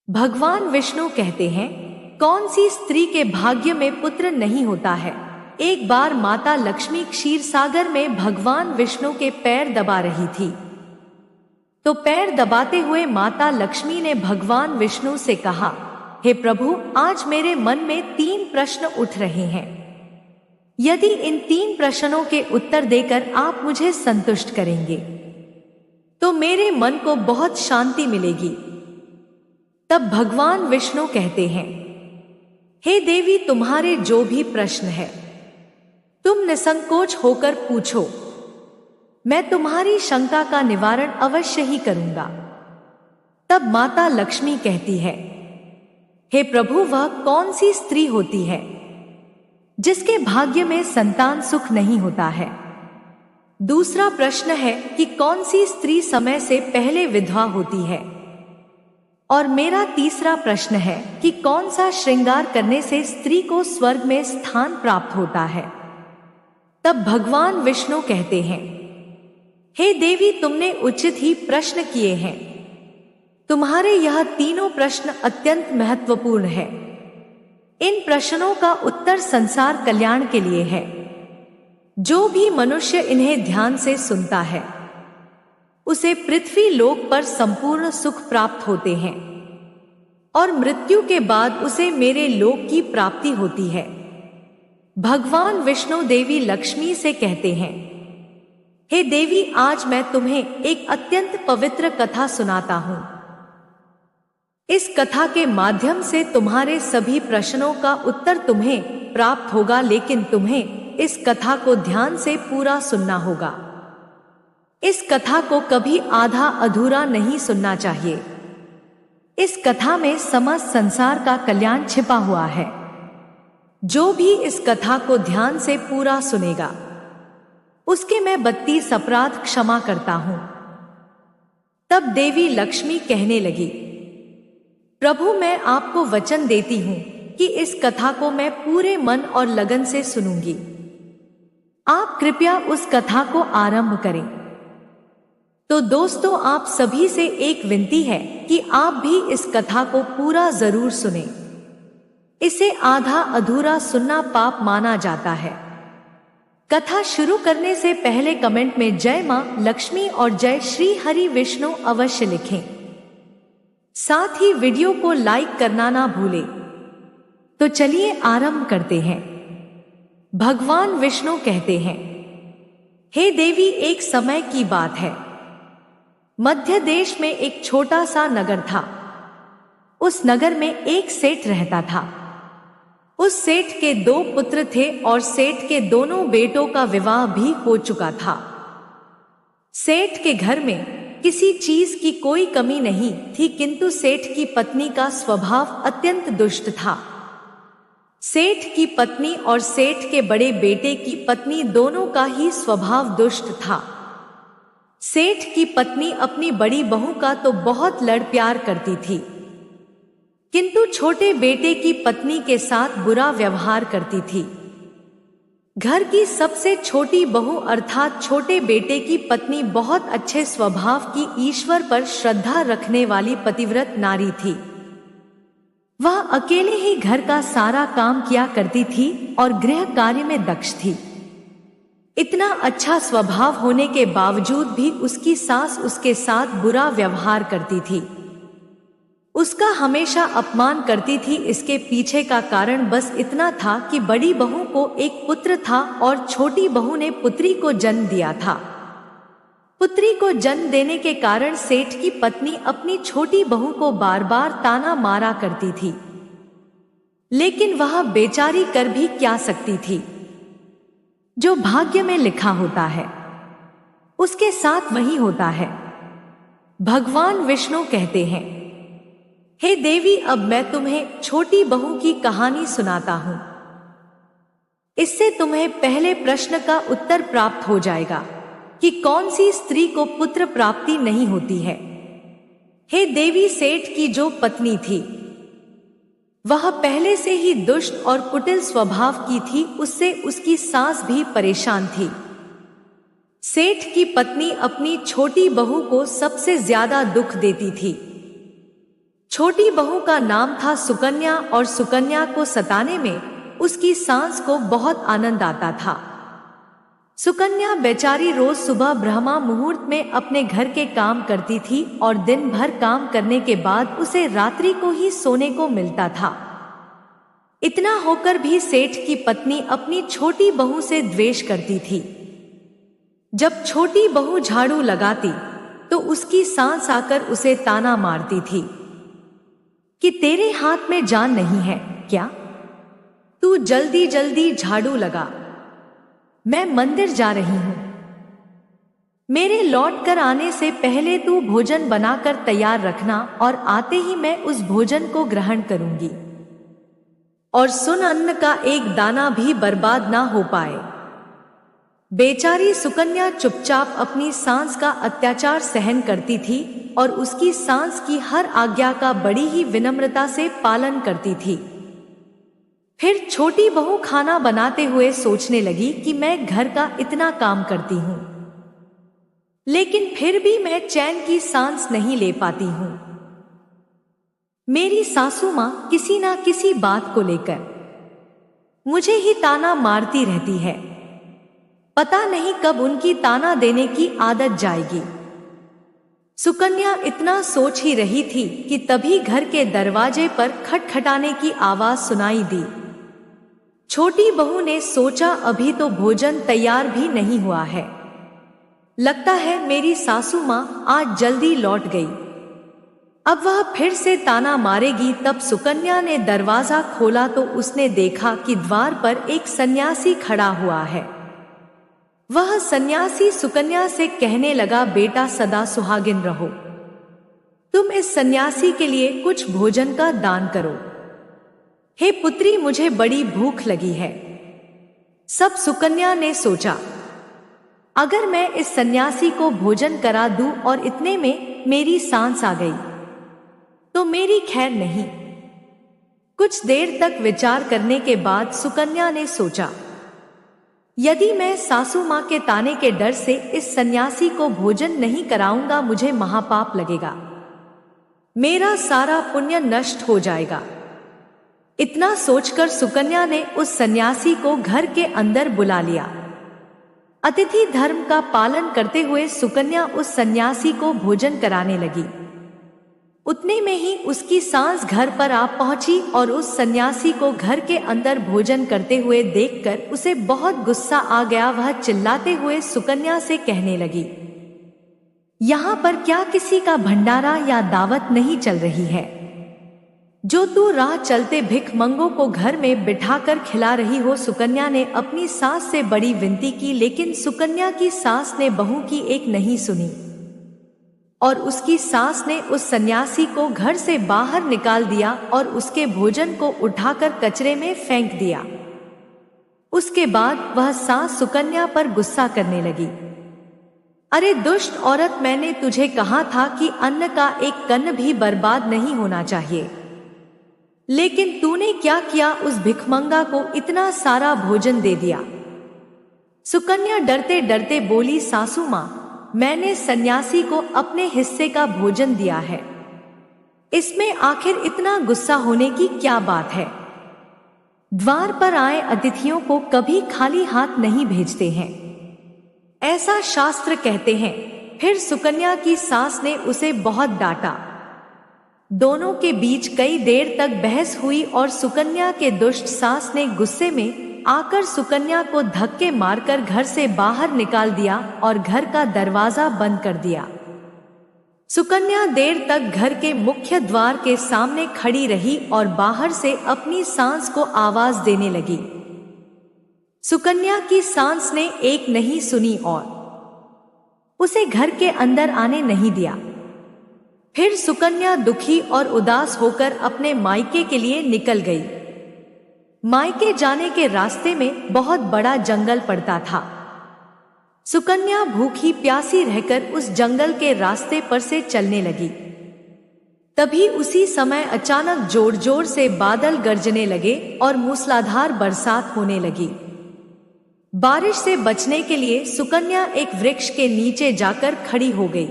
भगवान विष्णु कहते हैं, कौन सी स्त्री के भाग्य में पुत्र नहीं होता है। एक बार माता लक्ष्मी क्षीर सागर में भगवान विष्णु के पैर दबा रही थी। तो पैर दबाते हुए माता लक्ष्मी ने भगवान विष्णु से कहा, हे प्रभु, आज मेरे मन में 3 प्रश्न उठ रहे हैं। यदि इन 3 प्रश्नों के उत्तर देकर आप मुझे संतुष्ट करेंगे तो मेरे मन को बहुत शांति मिलेगी। तब भगवान विष्णु कहते हैं, हे देवी, तुम्हारे जो भी प्रश्न है तुम निसंकोच होकर पूछो, मैं तुम्हारी शंका का निवारण अवश्य ही करूंगा। तब माता लक्ष्मी कहती है, हे प्रभु, वह कौन सी स्त्री होती है जिसके भाग्य में संतान सुख नहीं होता है। दूसरा प्रश्न है कि कौन सी स्त्री समय से पहले विधवा होती है। और मेरा तीसरा प्रश्न है कि कौन सा श्रृंगार करने से स्त्री को स्वर्ग में स्थान प्राप्त होता है। तब भगवान विष्णु कहते हैं, हे देवी, तुमने उचित ही प्रश्न किए हैं। तुम्हारे यह तीनों प्रश्न अत्यंत महत्वपूर्ण है। इन प्रश्नों का उत्तर संसार कल्याण के लिए है। जो भी मनुष्य इन्हें ध्यान से सुनता है उसे पृथ्वी लोक पर संपूर्ण सुख प्राप्त होते हैं और मृत्यु के बाद उसे मेरे लोक की प्राप्ति होती है। भगवान विष्णु देवी लक्ष्मी से कहते हैं, हे देवी, आज मैं तुम्हें एक अत्यंत पवित्र कथा सुनाता हूं। इस कथा के माध्यम से तुम्हारे सभी प्रश्नों का उत्तर तुम्हें प्राप्त होगा, लेकिन तुम्हें इस कथा को ध्यान से पूरा सुनना होगा। इस कथा को कभी आधा अधूरा नहीं सुनना चाहिए। इस कथा में समस्त संसार का कल्याण छिपा हुआ है। जो भी इस कथा को ध्यान से पूरा सुनेगा उसके मैं 32 अपराध क्षमा करता हूं। तब देवी लक्ष्मी कहने लगी, प्रभु, मैं आपको वचन देती हूं कि इस कथा को मैं पूरे मन और लगन से सुनूंगी। आप कृपया उस कथा को आरंभ करें। तो दोस्तों, आप सभी से एक विनती है कि आप भी इस कथा को पूरा जरूर सुनें। इसे आधा अधूरा सुनना पाप माना जाता है। कथा शुरू करने से पहले कमेंट में जय मां लक्ष्मी और जय श्री हरि विष्णु अवश्य लिखें। साथ ही वीडियो को लाइक करना ना भूलें। तो चलिए आरंभ करते हैं। भगवान विष्णु कहते हैं, हे देवी, एक समय की बात है। मध्य देश में एक छोटा सा नगर था। उस नगर में एक सेठ रहता था। उस सेठ के 2 पुत्र थे और सेठ के दोनों बेटों का विवाह भी हो चुका था। सेठ के घर में किसी चीज की कोई कमी नहीं थी, किंतु सेठ की पत्नी का स्वभाव अत्यंत दुष्ट था। सेठ की पत्नी और सेठ के बड़े बेटे की पत्नी दोनों का ही स्वभाव दुष्ट था। सेठ की पत्नी अपनी बड़ी बहू का तो बहुत लड़ प्यार करती थी, किंतु छोटे बेटे की पत्नी के साथ बुरा व्यवहार करती थी। घर की सबसे छोटी बहू अर्थात छोटे बेटे की पत्नी बहुत अच्छे स्वभाव की, ईश्वर पर श्रद्धा रखने वाली पतिव्रत नारी थी। वह अकेले ही घर का सारा काम किया करती थी और गृह कार्य में दक्ष थी। इतना अच्छा स्वभाव होने के बावजूद भी उसकी सास उसके साथ बुरा व्यवहार करती थी। उसका हमेशा अपमान करती थी। इसके पीछे का कारण बस इतना था कि बड़ी बहू को एक पुत्र था और छोटी बहू ने पुत्री को जन्म दिया था। पुत्री को जन्म देने के कारण सेठ की पत्नी अपनी छोटी बहू को बार बार ताना मारा करती थी, लेकिन वह बेचारी कर भी क्या सकती थी। जो भाग्य में लिखा होता है उसके साथ वही होता है। भगवान विष्णु कहते हैं, हे देवी, अब मैं तुम्हें छोटी बहू की कहानी सुनाता हूं। इससे तुम्हें पहले प्रश्न का उत्तर प्राप्त हो जाएगा कि कौन सी स्त्री को पुत्र प्राप्ति नहीं होती है। हे देवी, सेठ की जो पत्नी थी वह पहले से ही दुष्ट और कुटिल स्वभाव की थी। उससे उसकी सास भी परेशान थी। सेठ की पत्नी अपनी छोटी बहू को सबसे ज्यादा दुख देती थी। छोटी बहू का नाम था सुकन्या और सुकन्या को सताने में उसकी सास को बहुत आनंद आता था। सुकन्या बेचारी रोज सुबह ब्रह्मा मुहूर्त में अपने घर के काम करती थी और दिन भर काम करने के बाद उसे रात्रि को ही सोने को मिलता था। इतना होकर भी सेठ की पत्नी अपनी छोटी बहू से द्वेष करती थी। जब छोटी बहू झाड़ू लगाती तो उसकी सास आकर उसे ताना मारती थी कि तेरे हाथ में जान नहीं है क्या? तू जल्दी जल्दी झाड़ू लगा, मैं मंदिर जा रही हूं। मेरे लौट कर आने से पहले तू भोजन बनाकर तैयार रखना और आते ही मैं उस भोजन को ग्रहण करूंगी। और सुन, अन्न का एक दाना भी बर्बाद ना हो पाए। बेचारी सुकन्या चुपचाप अपनी सास का अत्याचार सहन करती थी और उसकी सास की हर आज्ञा का बड़ी ही विनम्रता से पालन करती थी। फिर छोटी बहू खाना बनाते हुए सोचने लगी कि मैं घर का इतना काम करती हूं, लेकिन फिर भी मैं चैन की सांस नहीं ले पाती हूं। मेरी सासू मां किसी ना किसी बात को लेकर मुझे ही ताना मारती रहती है। पता नहीं कब उनकी ताना देने की आदत जाएगी। सुकन्या इतना सोच ही रही थी कि तभी घर के दरवाजे पर खटखटाने की आवाज सुनाई दी। छोटी बहू ने सोचा अभी तो भोजन तैयार भी नहीं हुआ है, लगता है मेरी सासू मां आज जल्दी लौट गई, अब वह फिर से ताना मारेगी। तब सुकन्या ने दरवाजा खोला तो उसने देखा कि द्वार पर एक सन्यासी खड़ा हुआ है। वह सन्यासी सुकन्या से कहने लगा, बेटा सदा सुहागिन रहो। तुम इस सन्यासी के लिए कुछ भोजन का दान करो। हे पुत्री, मुझे बड़ी भूख लगी है। सब सुकन्या ने सोचा, अगर मैं इस सन्यासी को भोजन करा दूं और इतने में मेरी सांस आ गई तो मेरी खैर नहीं। कुछ देर तक विचार करने के बाद सुकन्या ने सोचा, यदि मैं सासू मां के ताने के डर से इस सन्यासी को भोजन नहीं कराऊंगा मुझे महापाप लगेगा, मेरा सारा पुण्य नष्ट हो जाएगा। इतना सोचकर सुकन्या ने उस सन्यासी को घर के अंदर बुला लिया। अतिथि धर्म का पालन करते हुए सुकन्या उस सन्यासी को भोजन कराने लगी। उतने में ही उसकी सास घर पर आ पहुंची और उस सन्यासी को घर के अंदर भोजन करते हुए देखकर उसे बहुत गुस्सा आ गया। वह चिल्लाते हुए सुकन्या से कहने लगी, यहाँ पर क्या किसी का भंडारा या दावत नहीं चल रही है, जो तू राह चलते भिखमंगों को घर में बिठाकर खिला रही हो? सुकन्या ने अपनी सास से बड़ी विनती की, लेकिन सुकन्या की सास ने बहू की एक नहीं सुनी और उसकी सास ने उस सन्यासी को घर से बाहर निकाल दिया और उसके भोजन को उठाकर कचरे में फेंक दिया। उसके बाद वह सास सुकन्या पर गुस्सा करने लगी, अरे दुष्ट औरत, मैंने तुझे कहा था कि अन्न का एक कण भी बर्बाद नहीं होना चाहिए, लेकिन तूने क्या किया, उस भिखमंगा को इतना सारा भोजन दे दिया। सुकन्या डरते डरते बोली, सासू मां, मैंने सन्यासी को अपने हिस्से का भोजन दिया है, इसमें आखिर इतना गुस्सा होने की क्या बात है? द्वार पर आए अतिथियों को कभी खाली हाथ नहीं भेजते हैं, ऐसा शास्त्र कहते हैं। फिर सुकन्या की सास ने उसे बहुत डांटा। दोनों के बीच कई देर तक बहस हुई और सुकन्या के दुष्ट सास ने गुस्से में आकर सुकन्या को धक्के मारकर घर से बाहर निकाल दिया और घर का दरवाजा बंद कर दिया। सुकन्या देर तक घर के मुख्य द्वार के सामने खड़ी रही और बाहर से अपनी सास को आवाज देने लगी। सुकन्या की सास ने एक नहीं सुनी और उसे घर के अंदर आने नहीं दिया। फिर सुकन्या दुखी और उदास होकर अपने मायके के लिए निकल गई। मायके जाने के रास्ते में बहुत बड़ा जंगल पड़ता था। सुकन्या भूखी प्यासी रहकर उस जंगल के रास्ते पर से चलने लगी। तभी उसी समय अचानक जोर जोर से बादल गरजने लगे और मूसलाधार बरसात होने लगी। बारिश से बचने के लिए सुकन्या एक वृक्ष के नीचे जाकर खड़ी हो गई।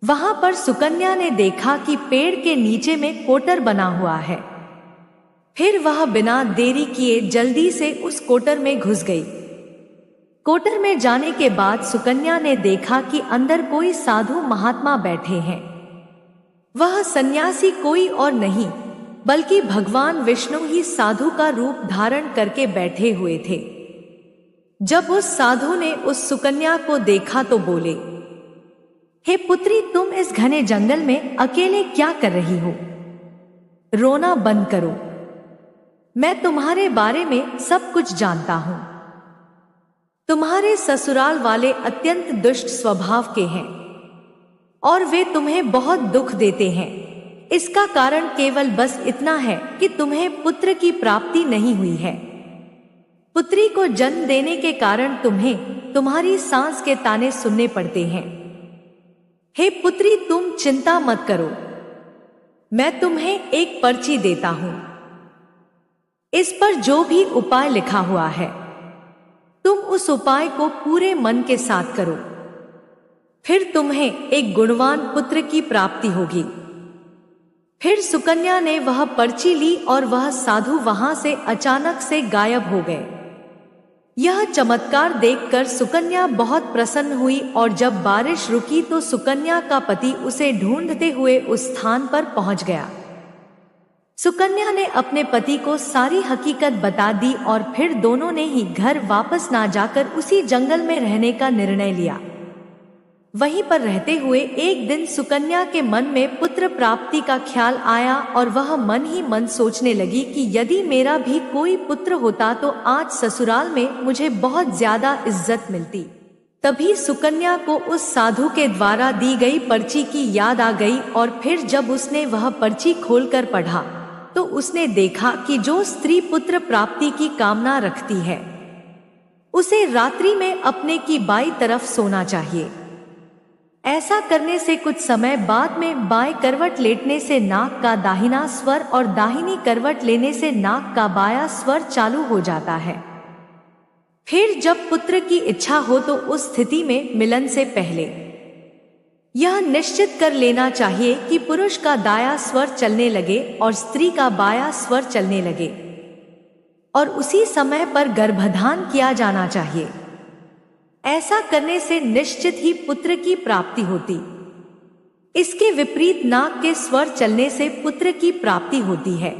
वहां पर सुकन्या ने देखा कि पेड़ के नीचे में कोटर बना हुआ है। फिर वह बिना देरी किए जल्दी से उस कोटर में घुस गई। कोटर में जाने के बाद सुकन्या ने देखा कि अंदर कोई साधु महात्मा बैठे हैं। वह सन्यासी कोई और नहीं बल्कि भगवान विष्णु ही साधु का रूप धारण करके बैठे हुए थे। जब उस साधु ने उस सुकन्या को देखा तो बोले, हे पुत्री, तुम इस घने जंगल में अकेले क्या कर रही हो? रोना बंद करो। मैं तुम्हारे बारे में सब कुछ जानता हूं। तुम्हारे ससुराल वाले अत्यंत दुष्ट स्वभाव के हैं और वे तुम्हें बहुत दुख देते हैं। इसका कारण केवल बस इतना है कि तुम्हें पुत्र की प्राप्ति नहीं हुई है। पुत्री को जन्म देने के कारण तुम्हें तुम्हारी सास के ताने सुनने पड़ते हैं। हे पुत्री, तुम चिंता मत करो, मैं तुम्हें एक पर्ची देता हूं। इस पर जो भी उपाय लिखा हुआ है, तुम उस उपाय को पूरे मन के साथ करो, फिर तुम्हें एक गुणवान पुत्र की प्राप्ति होगी। फिर सुकन्या ने वह पर्ची ली और वह साधु वहां से अचानक से गायब हो गए। यह चमत्कार देखकर सुकन्या बहुत प्रसन्न हुई और जब बारिश रुकी तो सुकन्या का पति उसे ढूंढते हुए उस स्थान पर पहुंच गया। सुकन्या ने अपने पति को सारी हकीकत बता दी और फिर दोनों ने ही घर वापस ना जाकर उसी जंगल में रहने का निर्णय लिया। वहीं पर रहते हुए एक दिन सुकन्या के मन में पुत्र प्राप्ति का ख्याल आया और वह मन ही मन सोचने लगी कि यदि मेरा भी कोई पुत्र होता तो आज ससुराल में मुझे बहुत ज्यादा इज्जत मिलती। तभी सुकन्या को उस साधु के द्वारा दी गई पर्ची की याद आ गई और फिर जब उसने वह पर्ची खोलकर पढ़ा तो उसने देखा कि जो स्त्री पुत्र प्राप्ति की कामना रखती है उसे रात्रि में अपने की बाईं तरफ सोना चाहिए। ऐसा करने से कुछ समय बाद में बाएं करवट लेटने से नाक का दाहिना स्वर और दाहिनी करवट लेने से नाक का बायां स्वर चालू हो जाता है। फिर जब पुत्र की इच्छा हो तो उस स्थिति में मिलन से पहले यह निश्चित कर लेना चाहिए कि पुरुष का दायां स्वर चलने लगे और स्त्री का बायां स्वर चलने लगे और उसी समय पर गर्भधान किया जाना चाहिए। ऐसा करने से निश्चित ही पुत्र की प्राप्ति होती। इसके विपरीत नाक के स्वर चलने से पुत्र की प्राप्ति होती है।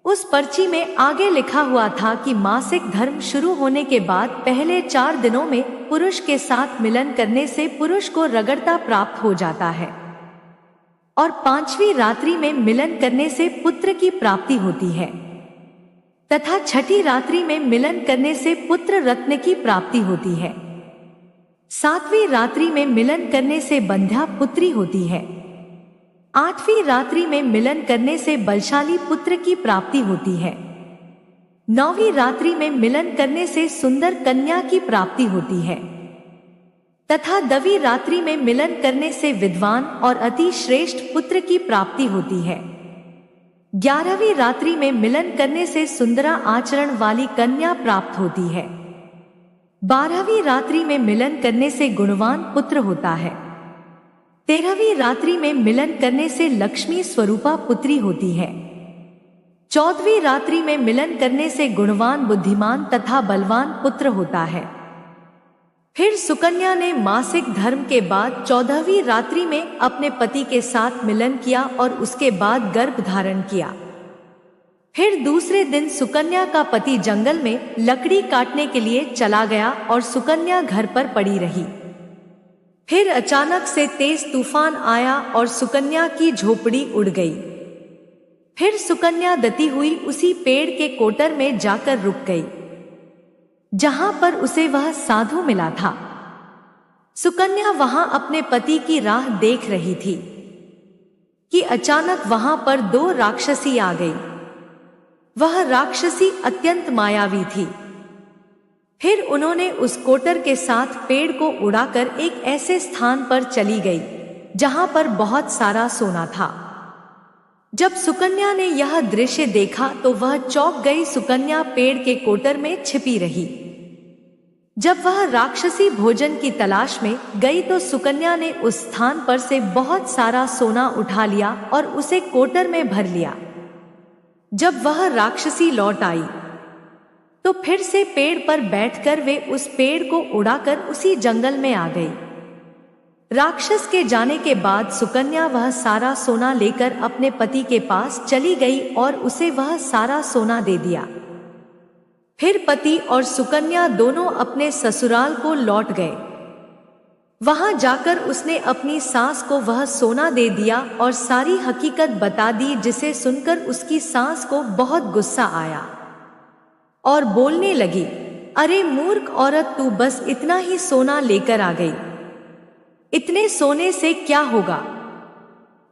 उस पर्ची में आगे लिखा हुआ था कि मासिक धर्म शुरू होने के बाद पहले 4 दिनों में पुरुष के साथ मिलन करने से पुरुष को रगड़ता प्राप्त हो जाता है और 5वीं रात्रि में मिलन करने से पुत्र की प्राप्ति होती है तथा 6ठी रात्रि में मिलन करने से पुत्र रत्न की प्राप्ति होती है। 7वीं रात्रि में मिलन करने से बंध्या पुत्री होती है। 8वीं रात्रि में मिलन करने से बलशाली पुत्र की प्राप्ति होती है। 9वीं रात्रि में मिलन करने से सुंदर कन्या की प्राप्ति होती है तथा 10वीं रात्रि में मिलन करने से विद्वान और अति श्रेष्ठ पुत्र की प्राप्ति होती है। 11वीं रात्रि में मिलन करने से सुंदरा आचरण वाली कन्या प्राप्त होती है। 12वीं रात्रि में मिलन करने से गुणवान पुत्र होता है। 13वीं रात्रि में मिलन करने से लक्ष्मी स्वरूपा पुत्री होती है। 14वीं रात्रि में मिलन करने से गुणवान बुद्धिमान तथा बलवान पुत्र होता है। फिर सुकन्या ने मासिक धर्म के बाद 14वीं रात्रि में अपने पति के साथ मिलन किया और उसके बाद गर्भ धारण किया। फिर दूसरे दिन सुकन्या का पति जंगल में लकड़ी काटने के लिए चला गया और सुकन्या घर पर पड़ी रही। फिर अचानक से तेज तूफान आया और सुकन्या की झोपड़ी उड़ गई। फिर सुकन्या दती हुई उसी पेड़ के कोटर में जाकर रुक गई जहां पर उसे वह साधु मिला था। सुकन्या वहां अपने पति की राह देख रही थी कि अचानक वहां पर 2 राक्षसी आ गई। वह राक्षसी अत्यंत मायावी थी। फिर उन्होंने उस कोटर के साथ पेड़ को उड़ाकर एक ऐसे स्थान पर चली गई जहां पर बहुत सारा सोना था। जब सुकन्या ने यह दृश्य देखा तो वह चौंक गई। सुकन्या पेड़ के कोटर में छिपी रही। जब वह राक्षसी भोजन की तलाश में गई तो सुकन्या ने उस स्थान पर से बहुत सारा सोना उठा लिया और उसे कोटर में भर लिया। जब वह राक्षसी लौट आई तो फिर से पेड़ पर बैठकर वे उस पेड़ को उड़ाकर उसी जंगल में आ गई। राक्षस के जाने के बाद सुकन्या वह सारा सोना लेकर अपने पति के पास चली गई और उसे वह सारा सोना दे दिया। फिर पति और सुकन्या दोनों अपने ससुराल को लौट गए। वहां जाकर उसने अपनी सास को वह सोना दे दिया और सारी हकीकत बता दी, जिसे सुनकर उसकी सास को बहुत गुस्सा आया और बोलने लगी, अरे मूर्ख औरत, तू बस इतना ही सोना लेकर आ गई। इतने सोने से क्या होगा?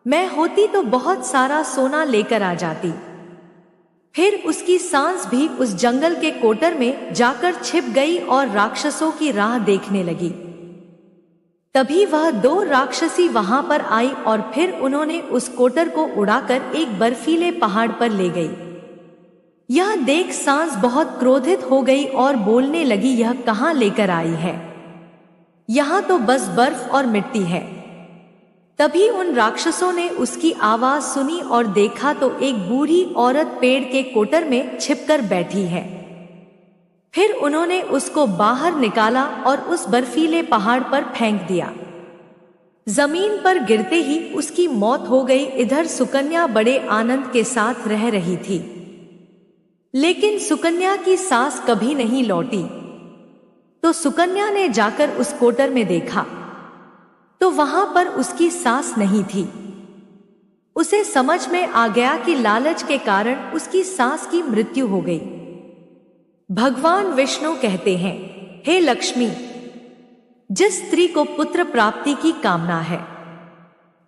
मैं होती तो बहुत सारा सोना लेकर आ जाती। फिर उसकी सास भी उस जंगल के कोटर में जाकर छिप गई और राक्षसों की राह देखने लगी। तभी वह दो राक्षसी वहां पर आई और फिर उन्होंने उस कोटर को उड़ाकर एक बर्फीले पहाड़ पर ले गई। यह देख सास बहुत क्रोधित हो गई और बोलने लगी, यह कहां लेकर आई है? यहां तो बस बर्फ और मिट्टी है। तभी उन राक्षसों ने उसकी आवाज सुनी और देखा तो एक बूढ़ी औरत पेड़ के कोटर में छिपकर बैठी है। फिर उन्होंने उसको बाहर निकाला और उस बर्फीले पहाड़ पर फेंक दिया। जमीन पर गिरते ही उसकी मौत हो गई। इधर सुकन्या बड़े आनंद के साथ रह रही थी, लेकिन सुकन्या की सास कभी नहीं लौटी। तो सुकन्या ने जाकर उस कोटर में देखा तो वहां पर उसकी सास नहीं थी। उसे समझ में आ गया कि लालच के कारण उसकी सास की मृत्यु हो गई। भगवान विष्णु कहते हैं, हे लक्ष्मी, जिस स्त्री को पुत्र प्राप्ति की कामना है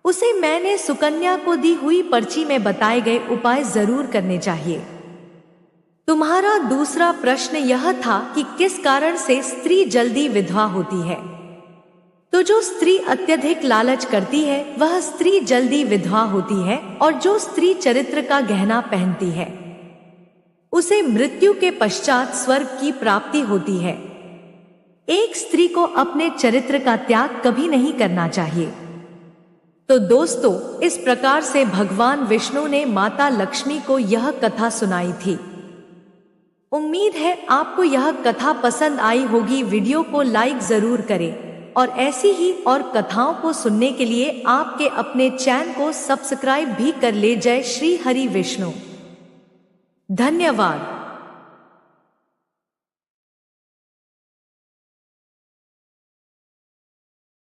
उसे मैंने सुकन्या को दी हुई पर्ची में बताए गए उपाय जरूर करने चाहिए। तुम्हारा दूसरा प्रश्न यह था कि किस कारण से स्त्री जल्दी विधवा होती है। तो जो स्त्री अत्यधिक लालच करती है वह स्त्री जल्दी विधवा होती है, और जो स्त्री चरित्र का गहना पहनती है उसे मृत्यु के पश्चात स्वर्ग की प्राप्ति होती है। एक स्त्री को अपने चरित्र का त्याग कभी नहीं करना चाहिए। तो दोस्तों, इस प्रकार से भगवान विष्णु ने माता लक्ष्मी को यह कथा सुनाई थी। उम्मीद है आपको यह कथा पसंद आई होगी। वीडियो को लाइक जरूर करें और ऐसी ही और कथाओं को सुनने के लिए आपके अपने चैनल को सब्सक्राइब भी कर ले। जय श्री हरि विष्णु। धन्यवाद।